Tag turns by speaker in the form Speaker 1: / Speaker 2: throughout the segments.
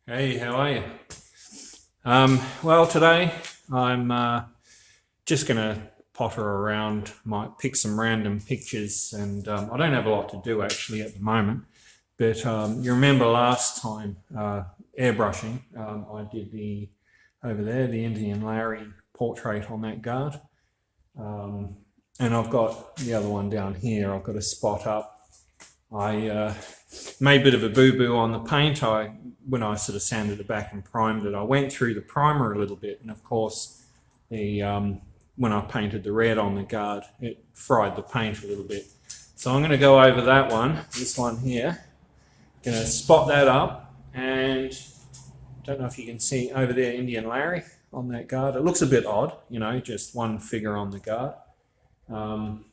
Speaker 1: Hey, how are you? Well, today I'm just going to potter around, might pick some random pictures, and I don't have a lot to do actually at the moment. But you remember last time airbrushing, I did over there, the Indian Larry portrait on that guard. And I've got the other one down here. I've got a spot up. I made a bit of a boo-boo on the paint. When I sort of sanded it back and primed it, I went through the primer a little bit, and of course, when I painted the red on the guard, it fried the paint a little bit. So I'm going to go over that one, this one here. Going to spot that up, and don't know if you can see over there, Indian Larry on that guard. It looks a bit odd, you know, just one figure on the guard.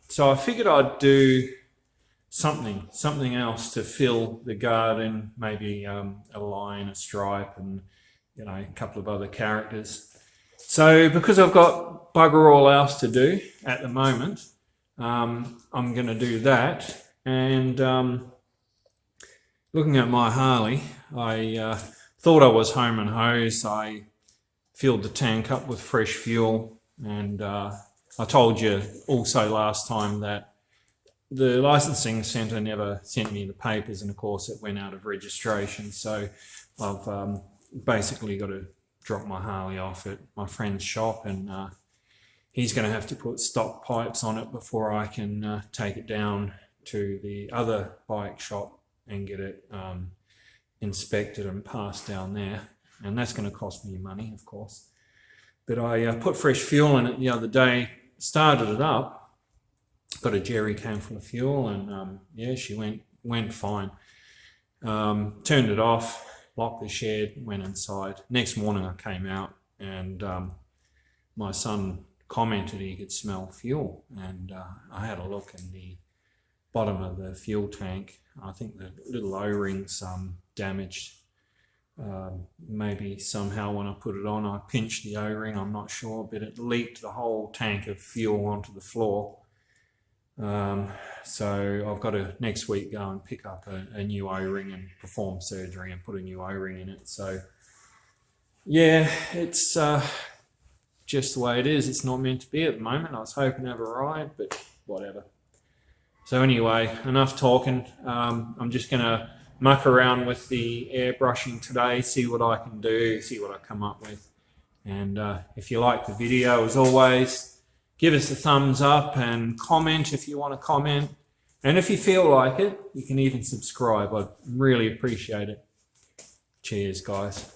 Speaker 1: So I figured I'd do something else to fill the guard in, maybe a line, a stripe, and a couple of other characters. So because I've got bugger all else to do at the moment, I'm going to do that. And looking at my Harley, I thought I was home and hose. I filled the tank up with fresh fuel, and I told you also last time that the licensing centre never sent me the papers, and of course it went out of registration. So I've basically got to drop my Harley off at my friend's shop, and he's going to have to put stock pipes on it before I can take it down to the other bike shop and get it inspected and passed down there. And that's going to cost me money, of course. But I put fresh fuel in it the other day, started it up, got a jerry can full of fuel, and yeah, she went fine. Turned it off, locked the shed, went inside. Next morning I came out, and my son commented he could smell fuel, and I had a look in the bottom of the fuel tank. I think the little O-ring's damaged. Maybe somehow when I put it on I pinched the O-ring, I'm not sure, but it leaked the whole tank of fuel onto the floor. So I've got to next week go and pick up a new O-ring and perform surgery and put a new O-ring in it. So yeah, it's just the way it is. It's not meant to be at the moment. I was hoping to have a ride, but whatever. So anyway, enough talking. I'm just going to muck around with the airbrushing today, see what I can do, see what I come up with. And if you like the video, as always, give us a thumbs up and comment if you want to comment. And if you feel like it, you can even subscribe. I'd really appreciate it. Cheers, guys.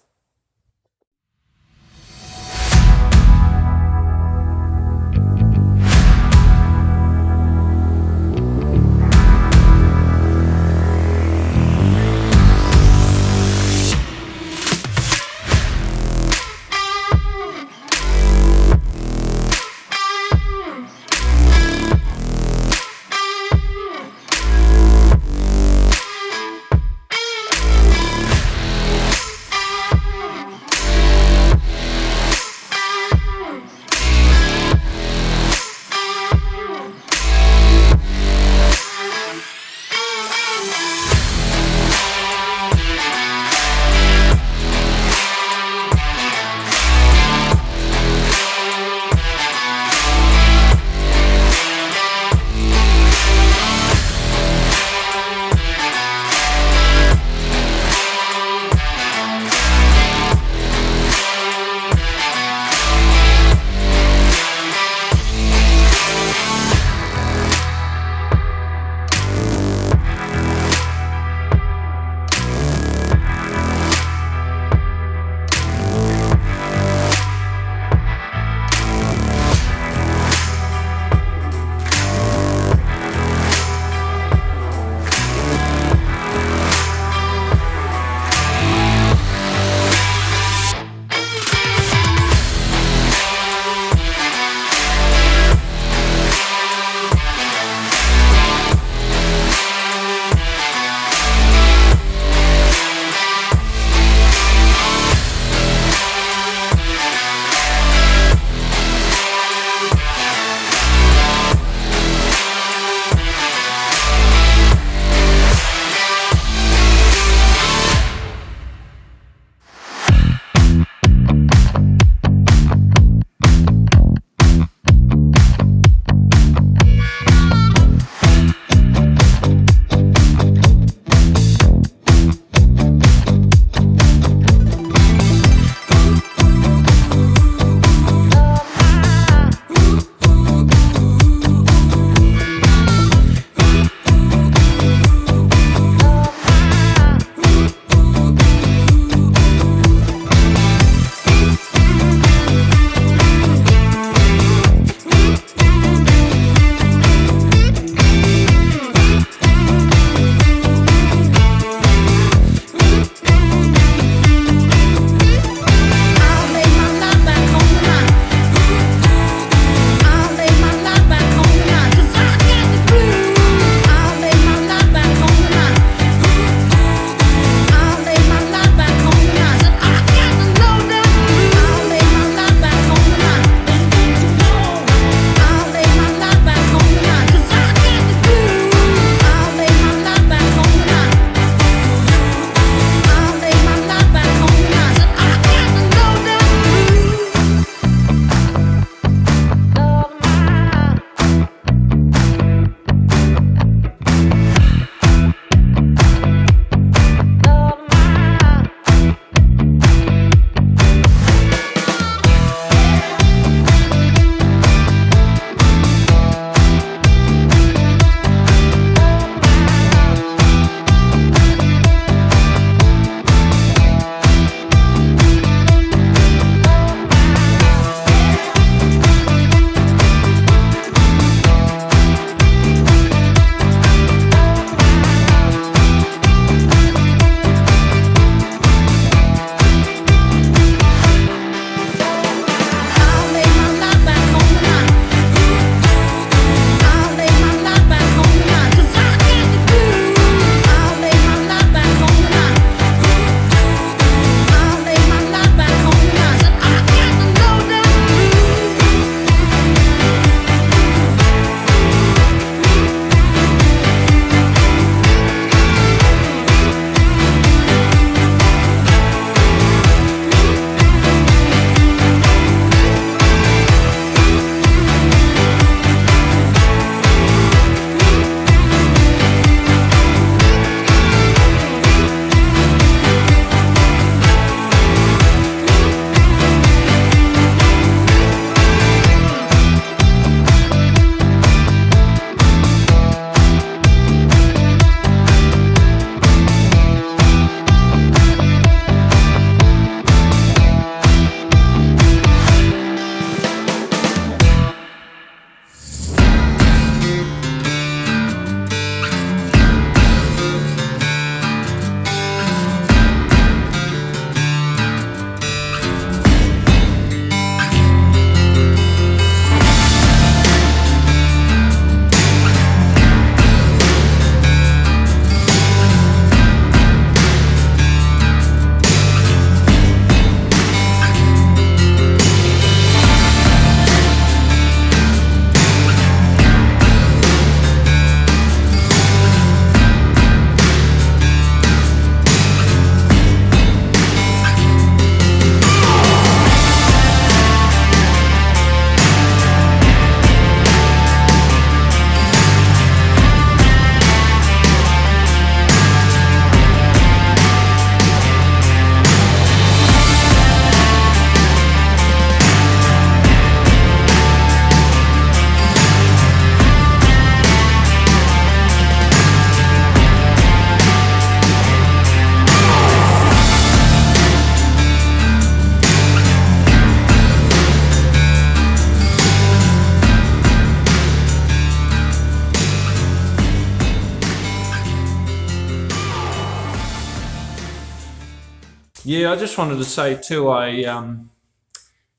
Speaker 1: Yeah, I just wanted to say too, I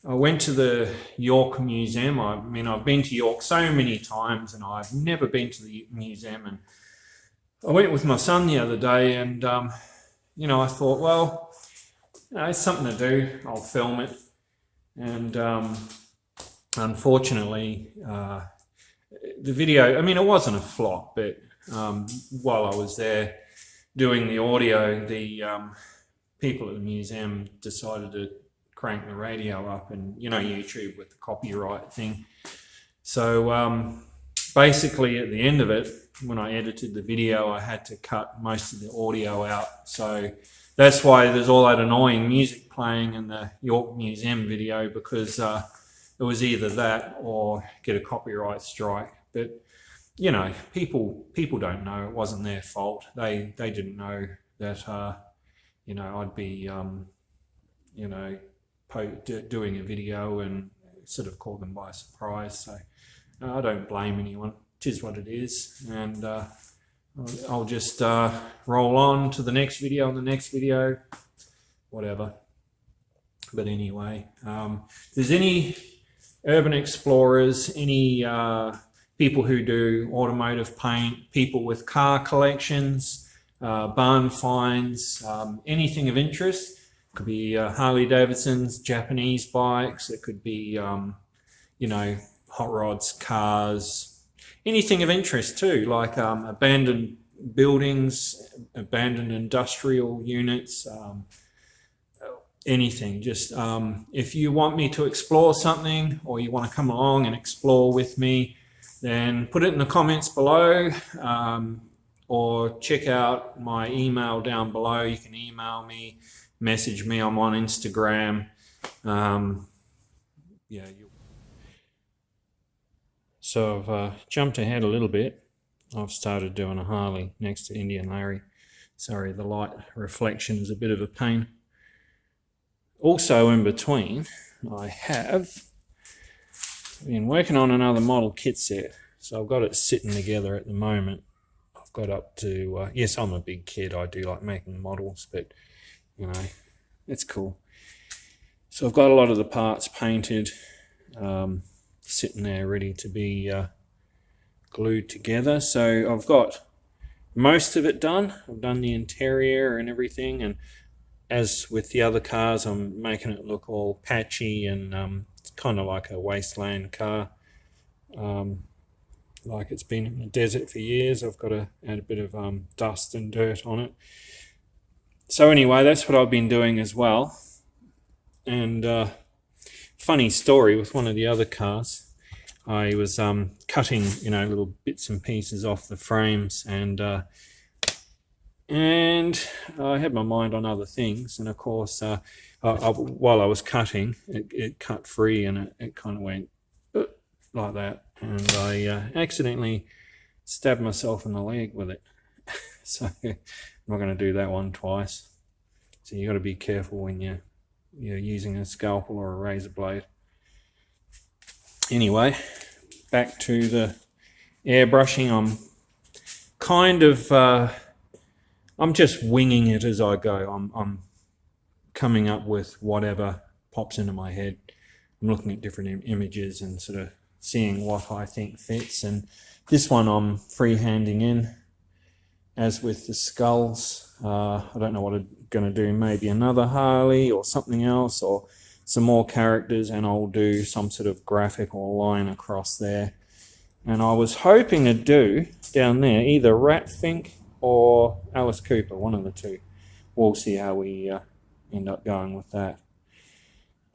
Speaker 1: went to the York Museum. I mean, I've been to York so many times, and I've never been to the museum. And I went with my son the other day, and I thought, well, it's something to do. I'll film it. And unfortunately, the video. I mean, it wasn't a flop, but while I was there doing the audio, the people at the museum decided to crank the radio up, and YouTube with the copyright thing. So basically at the end of it, when I edited the video, I had to cut most of the audio out. So that's why there's all that annoying music playing in the York Museum video, because it was either that or get a copyright strike. But people don't know. It wasn't their fault. They didn't know that I'd be doing a video, and sort of caught them by surprise. So I don't blame anyone. It is what it is, and I'll just roll on to the next video and the next video, whatever. But anyway, if there's any urban explorers, any people who do automotive paint, people with car collections, barn finds, anything of interest. It could be Harley Davidsons, Japanese bikes. It could be, hot rods, cars, anything of interest too, like abandoned buildings, abandoned industrial units, anything. Just if you want me to explore something, or you want to come along and explore with me, then put it in the comments below, or check out my email down below. You can email me, message me. I'm on Instagram. So I've jumped ahead a little bit. I've started doing a Harley next to Indian Larry. Sorry, the light reflection is a bit of a pain. Also in between, I have been working on another model kit set. So I've got it sitting together at the moment. I've got up to, yes, I'm a big kid. I do like making models, but, it's cool. So I've got a lot of the parts painted, sitting there ready to be glued together. So I've got most of it done. I've done the interior and everything, and as with the other cars, I'm making it look all patchy, and it's kind of like a wasteland car. Like it's been in the desert for years. I've got to add a bit of dust and dirt on it. So anyway, that's what I've been doing as well. And funny story with one of the other cars. I was cutting, little bits and pieces off the frames, and I had my mind on other things. And of course, while I was cutting, it cut free, and it kind of went like that, and I accidentally stabbed myself in the leg with it. So I'm not going to do that one twice. So you got to be careful when you're using a scalpel or a razor blade. Anyway, back to the airbrushing. I'm kind of I'm just winging it as I go. I'm coming up with whatever pops into my head. I'm looking at different images and sort of seeing what I think fits. And this one I'm freehanding in, as with the skulls. I don't know what I'm going to do. Maybe another Harley or something else, or some more characters, and I'll do some sort of graphic or line across there. And I was hoping to do down there either Ratfink or Alice Cooper, one of the two. We'll see how we end up going with that.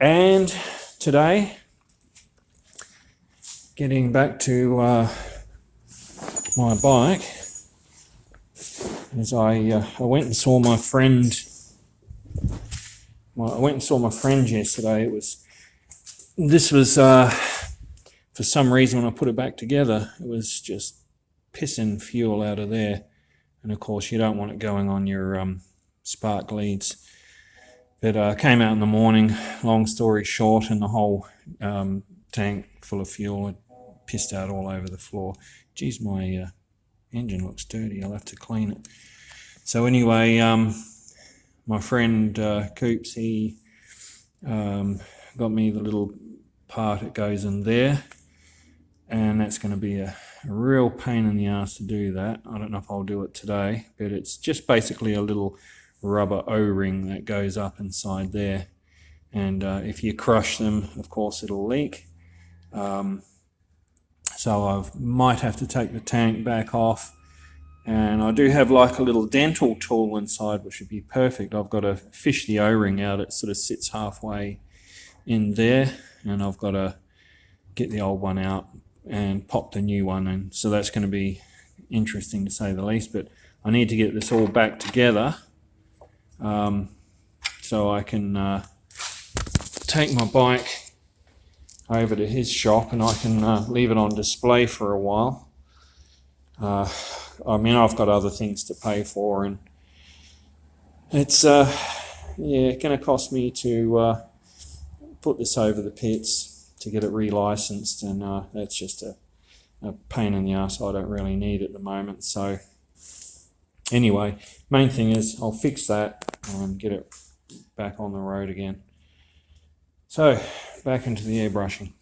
Speaker 1: And today, getting back to my bike, as I went and saw my friend. Well, I went and saw my friend yesterday. This was for some reason when I put it back together, it was just pissing fuel out of there. And of course, you don't want it going on your spark leads. But I came out in the morning, long story short, and the whole tank full of fuel had pissed out all over the floor. Geez, my engine looks dirty. I'll have to clean it. So anyway, my friend Coops, he got me the little part that goes in there, and that's going to be a real pain in the ass to do that. I don't know if I'll do it today, but it's just basically a little rubber O-ring that goes up inside there, and if you crush them, of course it'll leak. So I might have to take the tank back off, and I do have like a little dental tool inside, which would be perfect. I've got to fish the O-ring out. It sort of sits halfway in there, and I've got to get the old one out and pop the new one in. So that's going to be interesting to say the least, but I need to get this all back together so I can take my bike over to his shop and I can leave it on display for a while. I mean, I've got other things to pay for, and it's going to cost me to put this over the pits to get it relicensed, and that's just a pain in the ass I don't really need at the moment. So anyway, main thing is I'll fix that and get it back on the road again. So back into the airbrushing.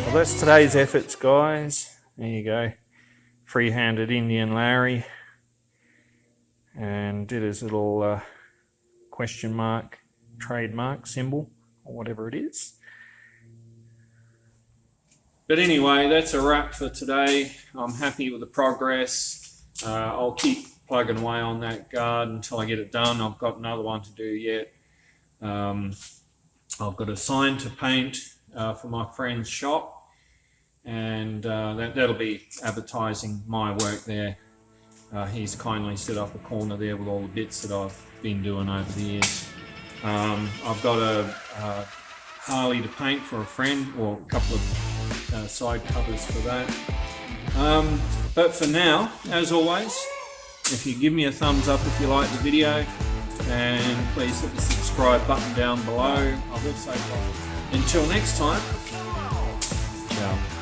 Speaker 1: Well, that's today's efforts, guys. There you go. Free-handed Indian Larry. And did his little question mark, trademark symbol, or whatever it is. But anyway, that's a wrap for today. I'm happy with the progress. I'll keep plugging away on that guard until I get it done. I've got another one to do yet. I've got a sign to paint for my friend's shop, and that'll be advertising my work there. He's kindly set up a corner there with all the bits that I've been doing over the years. I've got a Harley to paint for a friend, or a couple of side covers for that. But for now, as always, if you give me a thumbs up if you like the video, and please hit the subscribe button down below. I've also got, until next time, ciao.